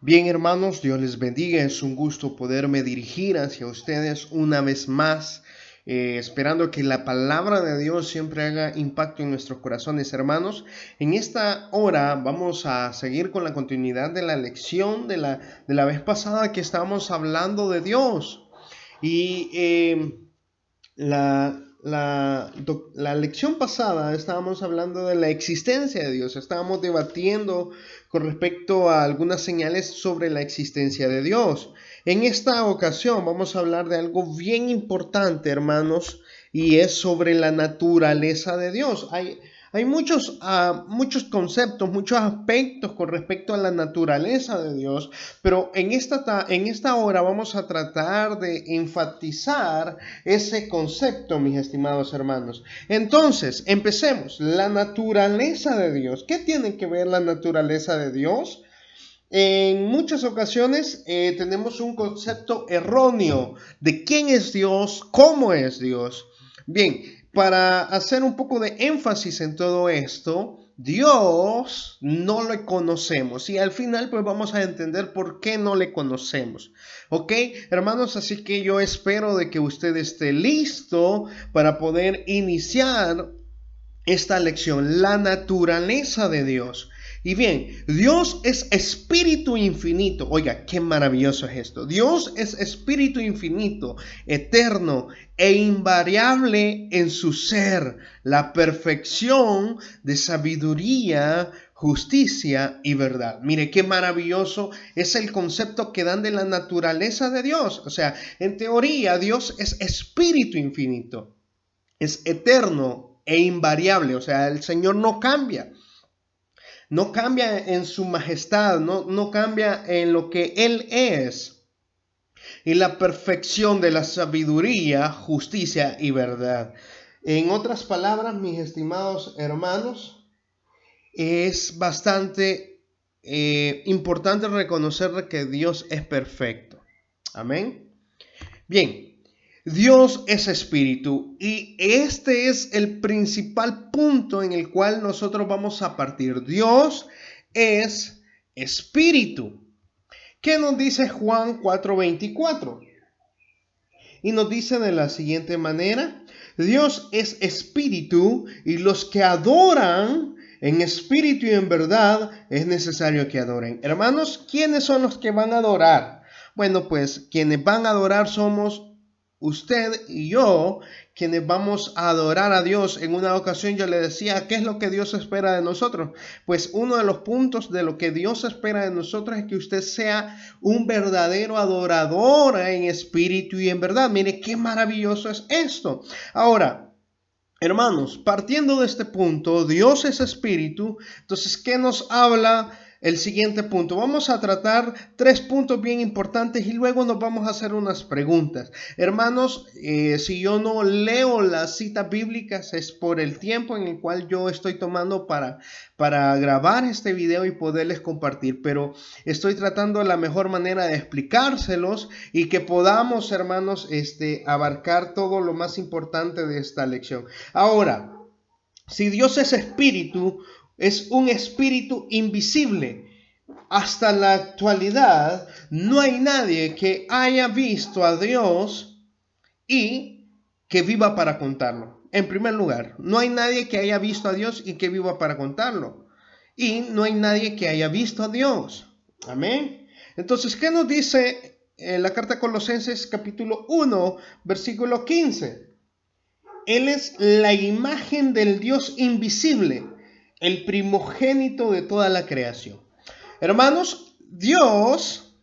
Bien, hermanos, Dios les bendiga. Es un gusto poderme dirigir hacia ustedes una vez más, esperando que la palabra de Dios siempre haga impacto en nuestros corazones, hermanos. En esta hora vamos a seguir con la continuidad de la lección de la vez pasada que estábamos hablando de Dios. Y la lección pasada estábamos hablando de la existencia de Dios, estábamos debatiendo con respecto a algunas señales sobre la existencia de Dios. En esta ocasión vamos a hablar de algo bien importante, hermanos, y es sobre la naturaleza de Dios. Hay muchos conceptos, muchos aspectos con respecto a la naturaleza de Dios, pero en esta hora vamos a tratar de enfatizar ese concepto, mis estimados hermanos. Entonces, empecemos. La naturaleza de Dios. ¿Qué tiene que ver la naturaleza de Dios? En muchas ocasiones tenemos un concepto erróneo de quién es Dios, cómo es Dios. Bien, para hacer un poco de énfasis en todo esto, Dios no le conocemos y al final pues vamos a entender por qué no le conocemos. ¿Ok, hermanos? Así que yo espero de que usted esté listo para poder iniciar esta lección, la naturaleza de Dios. Y bien, Dios es espíritu infinito. Oiga, qué maravilloso es esto. Dios es espíritu infinito, eterno e invariable en su ser, la perfección de sabiduría, justicia y verdad. Mire, qué maravilloso es el concepto que dan de la naturaleza de Dios. O sea, en teoría, Dios es espíritu infinito, es eterno e invariable, o sea, el Señor no cambia en su majestad, no cambia en lo que Él es, y la perfección de la sabiduría, justicia y verdad. En otras palabras, mis estimados hermanos, es bastante importante reconocer que Dios es perfecto. Amén. Bien. Dios es espíritu y este es el principal punto en el cual nosotros vamos a partir. Dios es espíritu. ¿Qué nos dice Juan 4:24? Y nos dice de la siguiente manera: Dios es espíritu y los que adoran en espíritu y en verdad es necesario que adoren. Hermanos, ¿quiénes son los que van a adorar? Bueno, pues quienes van a adorar somos usted y yo, quienes vamos a adorar a Dios. En una ocasión yo le decía, ¿qué es lo que Dios espera de nosotros? Pues uno de los puntos de lo que Dios espera de nosotros es que usted sea un verdadero adorador en espíritu y en verdad. Mire qué maravilloso es esto. Ahora, hermanos, partiendo de este punto, Dios es espíritu. Entonces, ¿qué nos habla el siguiente punto? Vamos a tratar 3 puntos bien importantes y luego nos vamos a hacer unas preguntas. Hermanos, si yo no leo las citas bíblicas es por el tiempo en el cual yo estoy tomando para grabar este video y poderles compartir, pero estoy tratando de la mejor manera de explicárselos y que podamos, hermanos, abarcar todo lo más importante de esta lección. Ahora, si Dios es espíritu, es un espíritu invisible. Hasta la actualidad no hay nadie que haya visto a Dios y que viva para contarlo. En primer lugar, no hay nadie que haya visto a Dios y que viva para contarlo. Y no hay nadie que haya visto a Dios. Amén. Entonces, ¿qué nos dice la carta a Colosenses capítulo 1, versículo 15? Él es la imagen del Dios invisible, el primogénito de toda la creación. Hermanos, Dios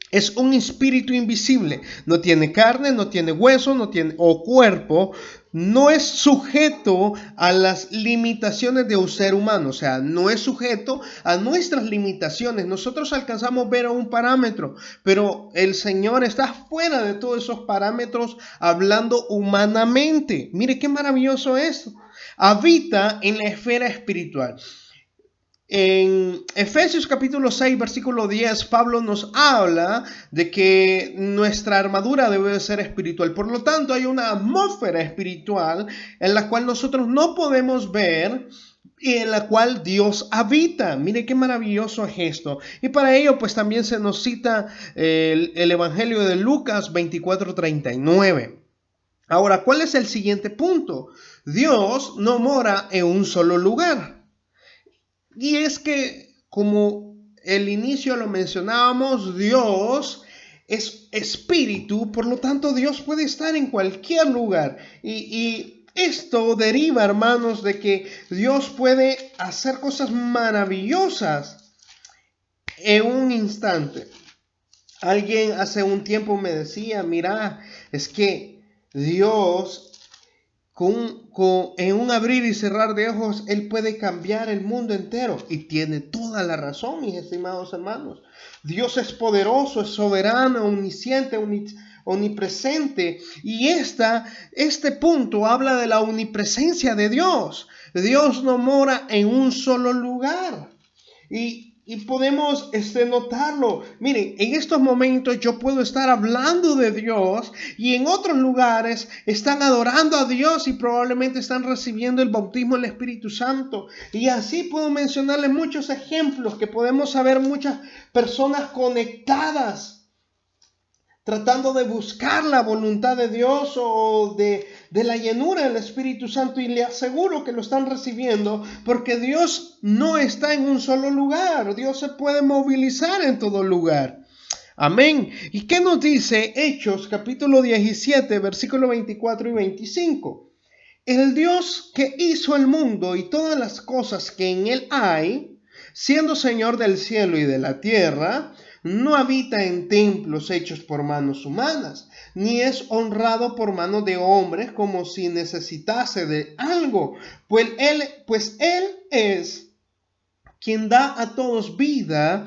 es un espíritu invisible. No tiene carne, no tiene hueso, no tiene cuerpo. No es sujeto a las limitaciones de un ser humano. O sea, no es sujeto a nuestras limitaciones. Nosotros alcanzamos a ver a un parámetro, pero el Señor está fuera de todos esos parámetros hablando humanamente. Mire qué maravilloso es. Habita en la esfera espiritual. En Efesios capítulo 6, versículo 10, Pablo nos habla de que nuestra armadura debe ser espiritual. Por lo tanto, hay una atmósfera espiritual en la cual nosotros no podemos ver y en la cual Dios habita. Mire qué maravilloso es esto. Y para ello pues también se nos cita el Evangelio de Lucas 24:39. Ahora, ¿cuál es el siguiente punto? Dios no mora en un solo lugar. Y es que, como el inicio lo mencionábamos, Dios es espíritu, por lo tanto Dios puede estar en cualquier lugar. Y esto deriva, hermanos, de que Dios puede hacer cosas maravillosas en un instante. Alguien hace un tiempo me decía, mira, es que Dios en un abrir y cerrar de ojos, Él puede cambiar el mundo entero. Y tiene toda la razón, mis estimados hermanos. Dios es poderoso, es soberano, omnisciente, omnipresente. Y este punto habla de la omnipresencia de Dios. Dios no mora en un solo lugar. Y podemos notarlo. Miren, en estos momentos yo puedo estar hablando de Dios y en otros lugares están adorando a Dios y probablemente están recibiendo el bautismo del Espíritu Santo. Y así puedo mencionarles muchos ejemplos que podemos saber muchas personas conectadas tratando de buscar la voluntad de Dios o de la llenura del Espíritu Santo, y le aseguro que lo están recibiendo porque Dios no está en un solo lugar. Dios se puede movilizar en todo lugar. Amén. ¿Y qué nos dice Hechos capítulo 17, versículos 24 y 25? El Dios que hizo el mundo y todas las cosas que en él hay, siendo Señor del cielo y de la tierra, no habita en templos hechos por manos humanas, ni es honrado por manos de hombres como si necesitase de algo, pues él es quien da a todos vida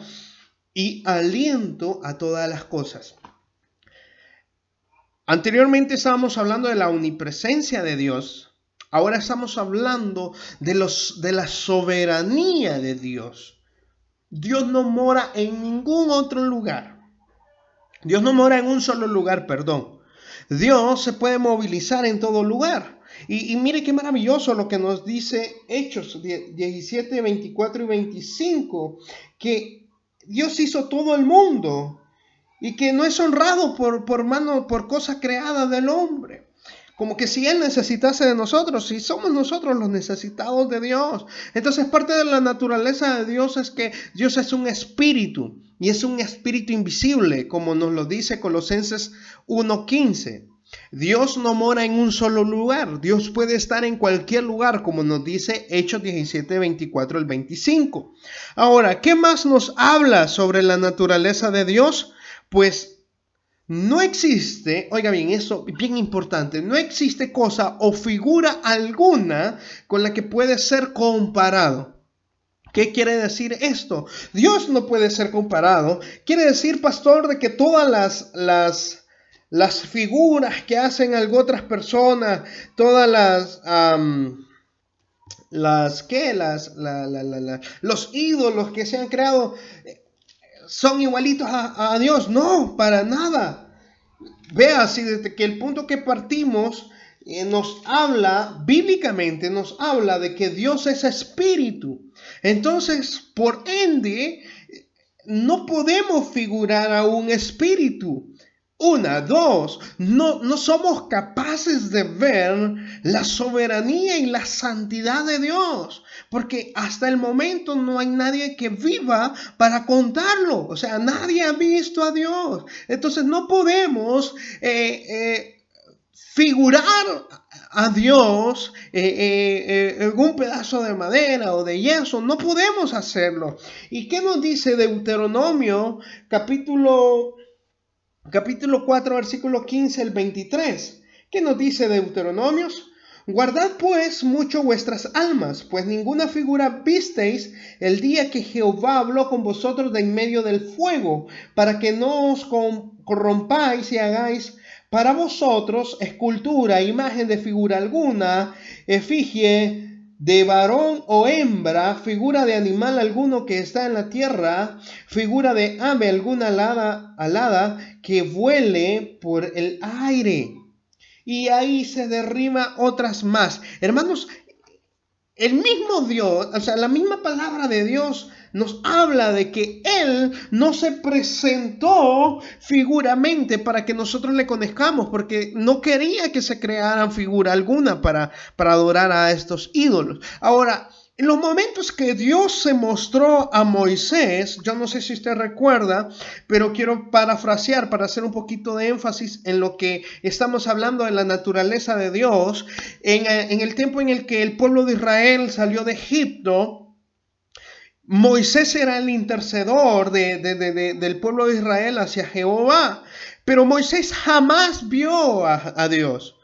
y aliento a todas las cosas. Anteriormente estábamos hablando de la omnipresencia de Dios. Ahora estamos hablando de la soberanía de Dios. Dios no mora en ningún otro lugar. Dios no mora en un solo lugar, perdón. Dios se puede movilizar en todo lugar. Y mire qué maravilloso lo que nos dice Hechos 17, 24 y 25, que Dios hizo todo el mundo y que no es honrado por cosa creada del hombre. Como que si Él necesitase de nosotros, si somos nosotros los necesitados de Dios. Entonces parte de la naturaleza de Dios es que Dios es un espíritu, y es un espíritu invisible, como nos lo dice Colosenses 1:15. Dios no mora en un solo lugar. Dios puede estar en cualquier lugar, como nos dice Hechos 17, 24 al 25. Ahora, ¿qué más nos habla sobre la naturaleza de Dios? Pues no existe, oiga bien, eso es bien importante, no existe cosa o figura alguna con la que puede ser comparado. ¿Qué quiere decir esto? Dios no puede ser comparado. Quiere decir, pastor, de que todas las figuras que hacen otras personas, todas los ídolos que se han creado, son igualitos a Dios. No, para nada. Vea, así desde que el punto que partimos nos habla, bíblicamente nos habla de que Dios es espíritu. Entonces, por ende, no podemos figurar a un espíritu. Una, dos, no somos capaces de ver la soberanía y la santidad de Dios, porque hasta el momento no hay nadie que viva para contarlo. O sea, nadie ha visto a Dios. Entonces no podemos figurar a Dios en un pedazo de madera o de yeso. No podemos hacerlo. ¿Y qué nos dice Deuteronomio capítulo 4, versículo 15 al 23. ¿Qué nos dice Deuteronomios? Guardad pues mucho vuestras almas, pues ninguna figura visteis el día que Jehová habló con vosotros de en medio del fuego, para que no os corrompáis y hagáis para vosotros escultura, imagen de figura alguna, efigie de varón o hembra, figura de animal alguno que está en la tierra, figura de ave alguna alada que vuele por el aire. Y ahí se derriba otras más. Hermanos, el mismo Dios, o sea, la misma palabra de Dios nos habla de que Él no se presentó figuramente para que nosotros le conozcamos, porque no quería que se crearan figura alguna para adorar a estos ídolos. Ahora, en los momentos que Dios se mostró a Moisés, yo no sé si usted recuerda, pero quiero parafrasear para hacer un poquito de énfasis en lo que estamos hablando de la naturaleza de Dios. En el tiempo en el que el pueblo de Israel salió de Egipto, Moisés era el intercedor del pueblo de Israel hacia Jehová, pero Moisés jamás vio a Dios.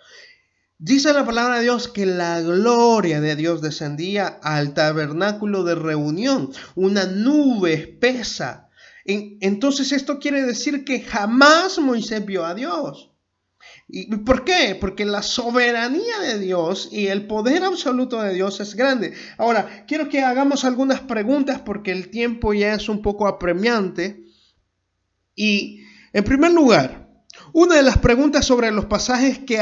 Dice la palabra de Dios que la gloria de Dios descendía al tabernáculo de reunión, una nube espesa. Entonces esto quiere decir que jamás Moisés vio a Dios. ¿Y por qué? Porque la soberanía de Dios y el poder absoluto de Dios es grande. Ahora, quiero que hagamos algunas preguntas porque el tiempo ya es un poco apremiante. Y en primer lugar, una de las preguntas sobre los pasajes que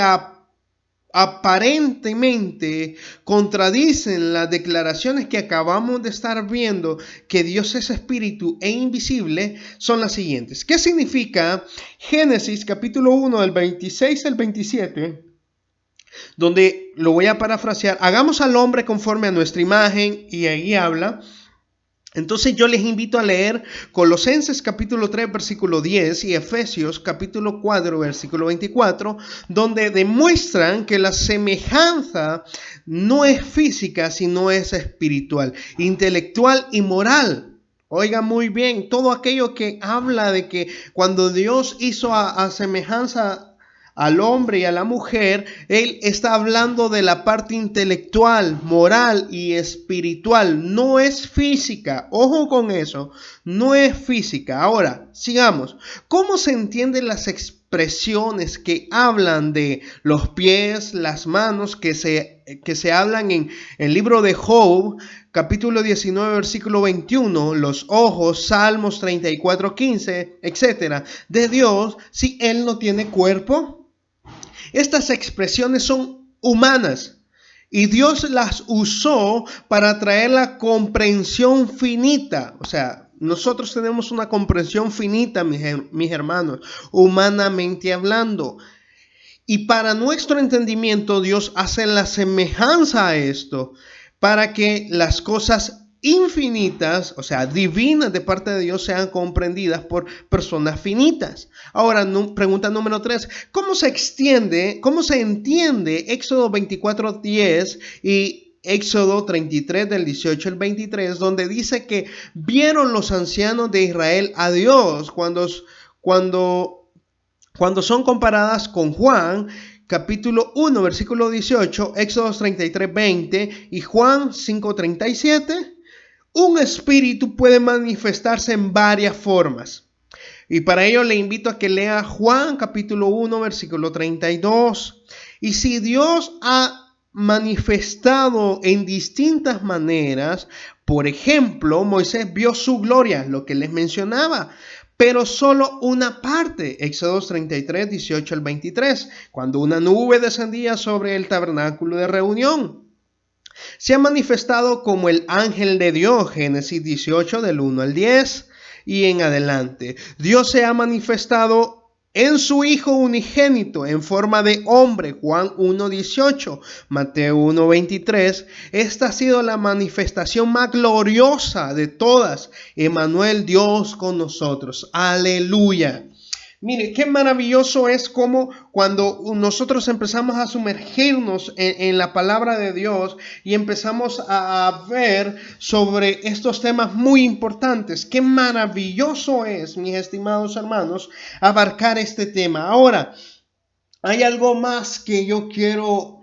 aparentemente contradicen las declaraciones que acabamos de estar viendo, que Dios es espíritu e invisible, son las siguientes. ¿Qué significa Génesis capítulo 1 del 26 al 27? Donde lo voy a parafrasear: hagamos al hombre conforme a nuestra imagen, y ahí habla. Entonces yo les invito a leer Colosenses capítulo 3 versículo 10 y Efesios capítulo 4 versículo 24, donde demuestran que la semejanza no es física, sino es espiritual, intelectual y moral. Oiga muy bien, todo aquello que habla de que cuando Dios hizo a semejanza al hombre y a la mujer, Él está hablando de la parte intelectual, moral y espiritual. No es física. Ojo con eso. No es física. Ahora, sigamos. ¿Cómo se entienden las expresiones que hablan de los pies, las manos, que se hablan en el libro de Job, capítulo 19, versículo 21, los ojos, Salmos 34, 15, etcétera, de Dios, si Él no tiene cuerpo? Estas expresiones son humanas y Dios las usó para traer la comprensión finita. O sea, nosotros tenemos una comprensión finita, mis hermanos, humanamente hablando. Y para nuestro entendimiento, Dios hace la semejanza a esto para que las cosas infinitas, o sea, divinas de parte de Dios, sean comprendidas por personas finitas. Ahora, pregunta número 3. ¿Cómo se entiende Éxodo 24:10 y Éxodo 33 del 18 al 23, donde dice que vieron los ancianos de Israel a Dios cuando son comparadas con Juan, capítulo 1, versículo 18, Éxodo 33, 20 y Juan 5, 37? Un espíritu puede manifestarse en varias formas. Y para ello le invito a que lea Juan capítulo 1, versículo 32. Y si Dios ha manifestado en distintas maneras, por ejemplo, Moisés vio su gloria, lo que les mencionaba, pero solo una parte, Éxodo 33, 18 al 23, cuando una nube descendía sobre el tabernáculo de reunión. Se ha manifestado como el ángel de Dios, Génesis 18 del 1 al 10 y en adelante. Dios se ha manifestado en su Hijo unigénito en forma de hombre, Juan 1:18, Mateo 1:23. Esta ha sido la manifestación más gloriosa de todas. Emmanuel, Dios con nosotros. Aleluya. Mire, qué maravilloso es como cuando nosotros empezamos a sumergirnos en la palabra de Dios y empezamos a ver sobre estos temas muy importantes. Qué maravilloso es, mis estimados hermanos, abarcar este tema. Ahora, hay algo más que yo quiero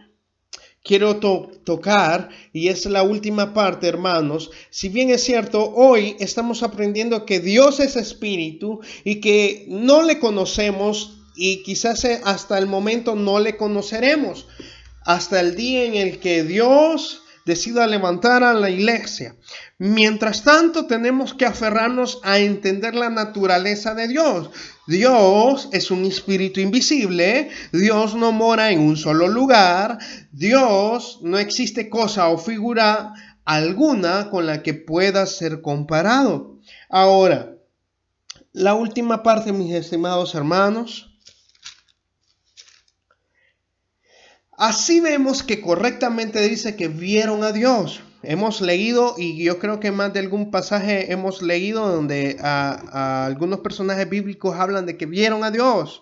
tocar, y es la última parte, hermanos. Si bien es cierto, hoy estamos aprendiendo que Dios es espíritu y que no le conocemos, y quizás hasta el momento no le conoceremos, hasta el día en el que Dios decida levantar a la iglesia. Mientras tanto, tenemos que aferrarnos a entender la naturaleza de Dios. Dios es un espíritu invisible. Dios no mora en un solo lugar. Dios no existe cosa o figura alguna con la que pueda ser comparado. Ahora, la última parte, mis estimados hermanos. Así vemos que correctamente dice que vieron a Dios. Hemos leído, y yo creo que más de algún pasaje hemos leído donde a algunos personajes bíblicos hablan de que vieron a Dios.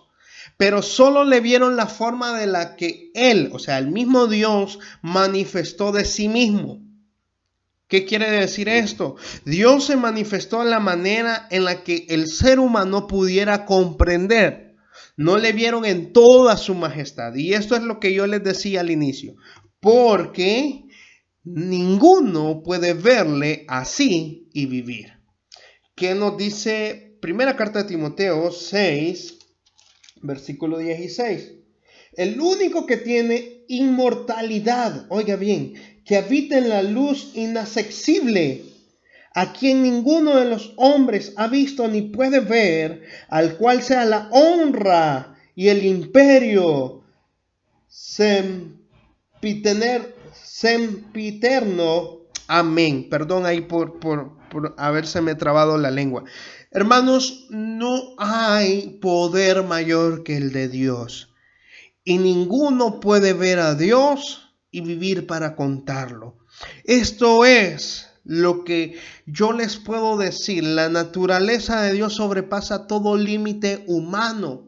Pero solo le vieron la forma de la que Él, o sea, el mismo Dios, manifestó de sí mismo. ¿Qué quiere decir esto? Dios se manifestó en la manera en la que el ser humano pudiera comprender. No le vieron en toda su majestad. Y esto es lo que yo les decía al inicio. Porque ninguno puede verle así y vivir. ¿Qué nos dice Primera Carta de Timoteo 6, versículo 16? El único que tiene inmortalidad, oiga bien, que habita en la luz inaccesible, a quien ninguno de los hombres ha visto ni puede ver, al cual sea la honra y el imperio sempiterno. Amén. Perdón ahí por habérseme trabado la lengua. Hermanos, no hay poder mayor que el de Dios. Y ninguno puede ver a Dios y vivir para contarlo. Esto es lo que yo les puedo decir. La naturaleza de Dios sobrepasa todo límite humano.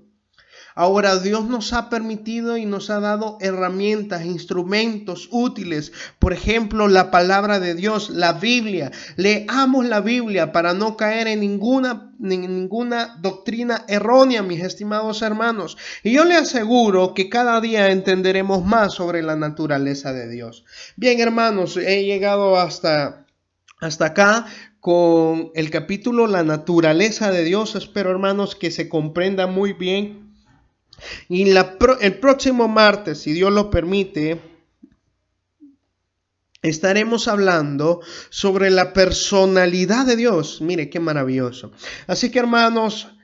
Ahora, Dios nos ha permitido y nos ha dado herramientas, instrumentos útiles. Por ejemplo, la palabra de Dios, la Biblia. Leamos la Biblia para no caer en ninguna doctrina errónea, mis estimados hermanos. Y yo les aseguro que cada día entenderemos más sobre la naturaleza de Dios. Bien, hermanos, he llegado hasta acá con el capítulo La naturaleza de Dios. Espero, hermanos, que se comprenda muy bien. Y el próximo martes, si Dios lo permite, estaremos hablando sobre la personalidad de Dios. Mire, qué maravilloso. Así que, hermanos,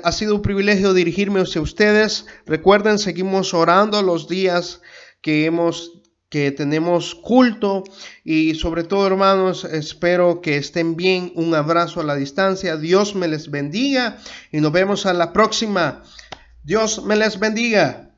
ha sido un privilegio dirigirme hacia ustedes. Recuerden, seguimos orando los días que tenemos culto. Y sobre todo, hermanos, espero que estén bien. Un abrazo a la distancia. Dios me les bendiga y nos vemos a la próxima. Dios me les bendiga.